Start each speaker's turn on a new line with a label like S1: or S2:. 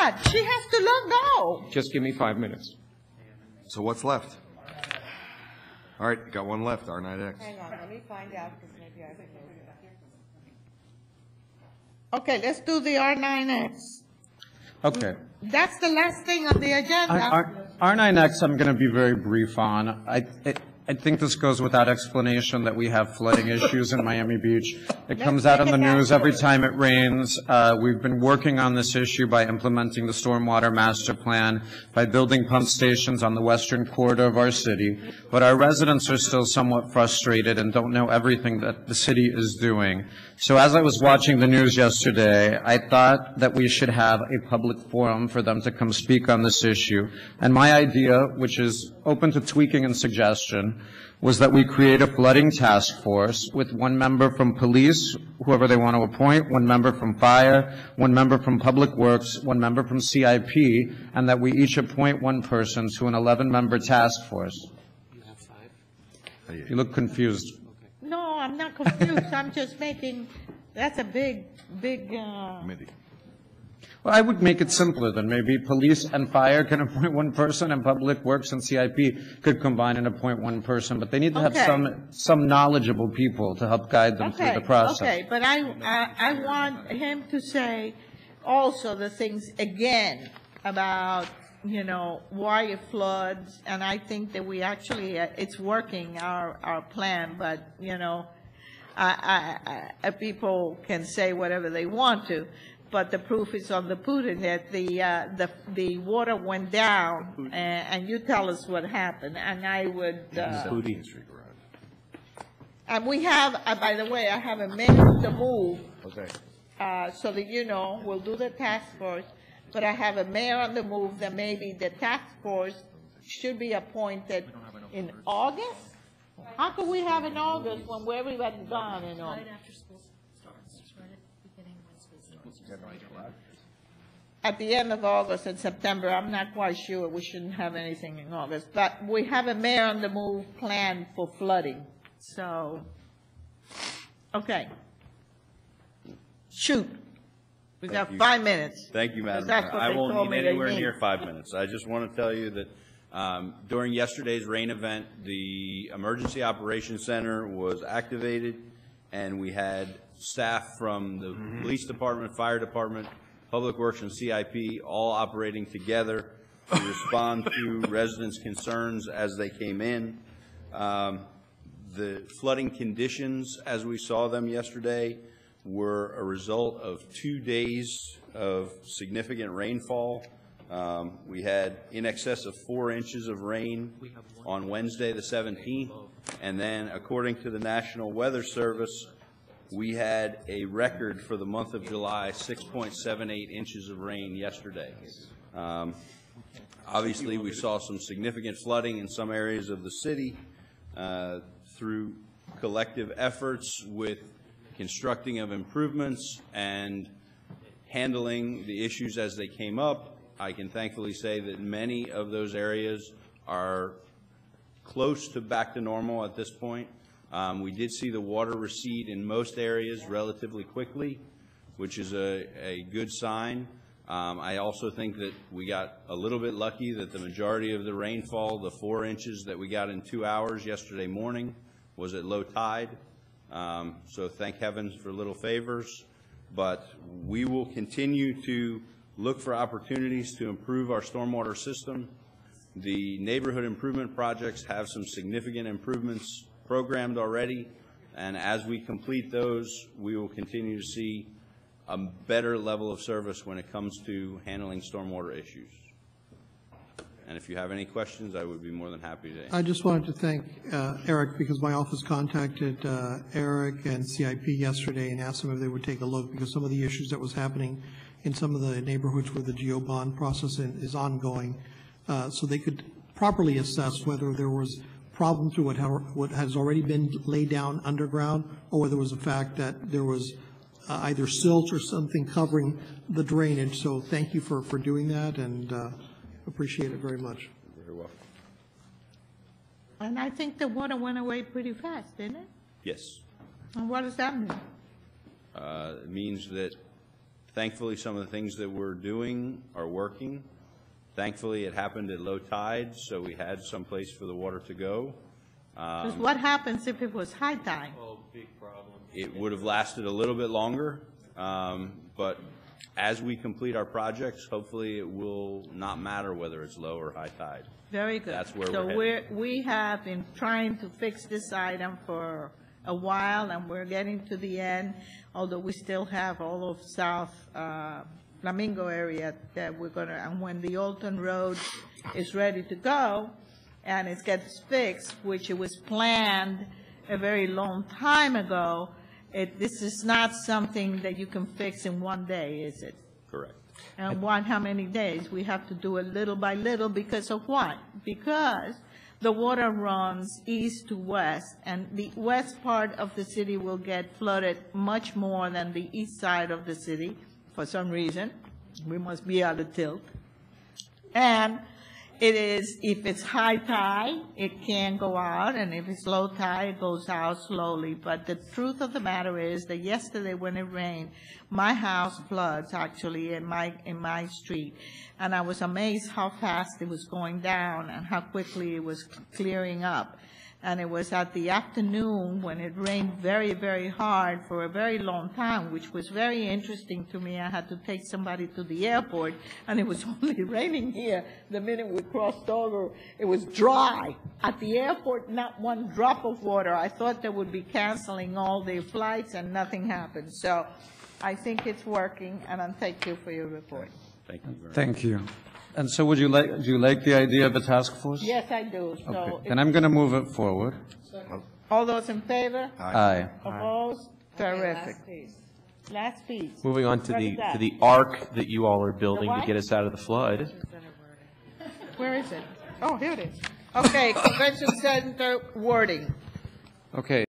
S1: God, she has to let go.
S2: Just give me 5 minutes.
S3: So what's left? All right, got one left, R9X.
S1: Hang on, let me find out, because maybe I can move it. Okay, let's do the R9X.
S4: Okay.
S1: That's the last thing on the agenda.
S4: R9X, I'm going to be very brief on. I think this goes without explanation that we have flooding issues in Miami Beach. It comes out on the news every time it rains. We've been working on this issue by implementing the Stormwater Master Plan, by building pump stations on the western corridor of our city. But our residents are still somewhat frustrated and don't know everything that the city is doing. So as I was watching the news yesterday, I thought that we should have a public forum for them to come speak on this issue. And my idea, which is open to tweaking and suggestion, was that we create a flooding task force with one member from police, whoever they want to appoint, one member from fire, one member from public works, one member from CIP, and that we each appoint one person to an 11-member task force.
S2: You have 5?
S4: You look confused.
S1: No, I'm not confused. I'm just making, that's a big.
S3: Committee.
S4: Well, I would make it simpler than maybe police and fire can appoint one person and public works and CIP could combine and appoint one person, but they need to have some knowledgeable people to help guide them through the process.
S1: Okay, but I want him to say also the things again about, you know, why it floods, and I think that we actually, it's working, our plan, but, you know, people can say whatever they want to. But the proof is on the pudding that the water went down, and you tell us what happened, and I would. And we have, by the way, I have a minute to move.
S3: Okay.
S1: So that you know, we'll do the task force, but I have a mayor on the move that maybe the task force should be appointed in August. How can we have in August when everybody's gone in August? At the end of August and September, I'm not quite sure. We shouldn't have anything in August. But we have a mayor on the move plan for flooding. So, okay. Shoot. We got 5 minutes.
S5: Thank you, Madam Mayor. I won't need anywhere near 5 minutes. I just want to tell you that during yesterday's rain event, the Emergency Operations Center was activated, and we had staff from the police department, fire department, Public Works, and CIP all operating together to respond to residents' concerns as they came in. The flooding conditions, as we saw them yesterday, were a result of 2 days of significant rainfall. We had in excess of 4 inches of rain on Wednesday the 17th, and then according to the National Weather Service, we had a record for the month of July, 6.78 inches of rain yesterday. Obviously, we saw some significant flooding in some areas of the city through collective efforts with constructing of improvements and handling the issues as they came up. I can thankfully say that many of those areas are close to back to normal at this point. We did see the water recede in most areas relatively quickly, which is a good sign. I also think that we got a little bit lucky that the majority of the rainfall, the 4 inches that we got in 2 hours yesterday morning, was at low tide. So thank heavens for little favors. But we will continue to look for opportunities to improve our stormwater system. The neighborhood improvement projects have some significant improvements programmed already, and as we complete those, we will continue to see a better level of service when it comes to handling stormwater issues. And if you have any questions, I would be more than happy to answer.
S6: I just wanted to thank Eric, because my office contacted Eric and CIP yesterday and asked them if they would take a look, because some of the issues that was happening in some of the neighborhoods where the GO bond process is ongoing, so they could properly assess whether there was problems through what has already been laid down underground, or whether it was the fact that there was either silt or something covering the drainage. So thank you for doing that, and appreciate it very much.
S5: Very well.
S1: And I think the water went away pretty fast, didn't it?
S5: Yes.
S1: And what does that mean?
S5: It means that Thankfully, some of the things that we're doing are working. Thankfully, it happened at low tide, so we had some place for the water to go.
S1: 'Cause what happens if it was high tide?
S5: It would have lasted a little bit longer, but as we complete our projects, hopefully it will not matter whether it's low or high tide.
S1: Very good.
S5: That's where
S1: so
S5: we're headed.
S1: we have been trying to fix this item for a while, and we're getting to the end, although we still have all of South Flamingo area that we're going to, and when the Alton Road is ready to go and it gets fixed, which it was planned a very long time ago, this is not something that you can fix in one day, is it?
S5: Correct.
S1: And how many days? We have to do it little by little because of what? Because the water runs east to west, and the west part of the city will get flooded much more than the east side of the city for some reason. We must be out of tilt. And it is, if it's high tide, it can go out, and if it's low tide, it goes out slowly. But the truth of the matter is that yesterday when it rained, my house floods actually in my street, and I was amazed how fast it was going down and how quickly it was clearing up. And it was at the afternoon when it rained very, very hard for a very long time, which was very interesting to me. I had to take somebody to the airport, and it was only raining here. The minute we crossed over, it was dry. At the airport, not one drop of water. I thought they would be canceling all their flights, and nothing happened. So I think it's working, and I thank you for your report.
S5: Thank you very much.
S4: Thank you. And so do you like the idea of a task force?
S1: Yes, I do. So
S4: Okay. Then I'm going to move it forward.
S1: all those in favor?
S4: Aye.
S1: Opposed? Terrific. Last piece.
S7: Moving on to
S1: What is that?
S7: the arc that you all are building
S1: The
S7: to
S1: what?
S7: get us out of the flood.
S1: Where is it? Oh, here it is. Okay, convention center wording.
S4: Okay.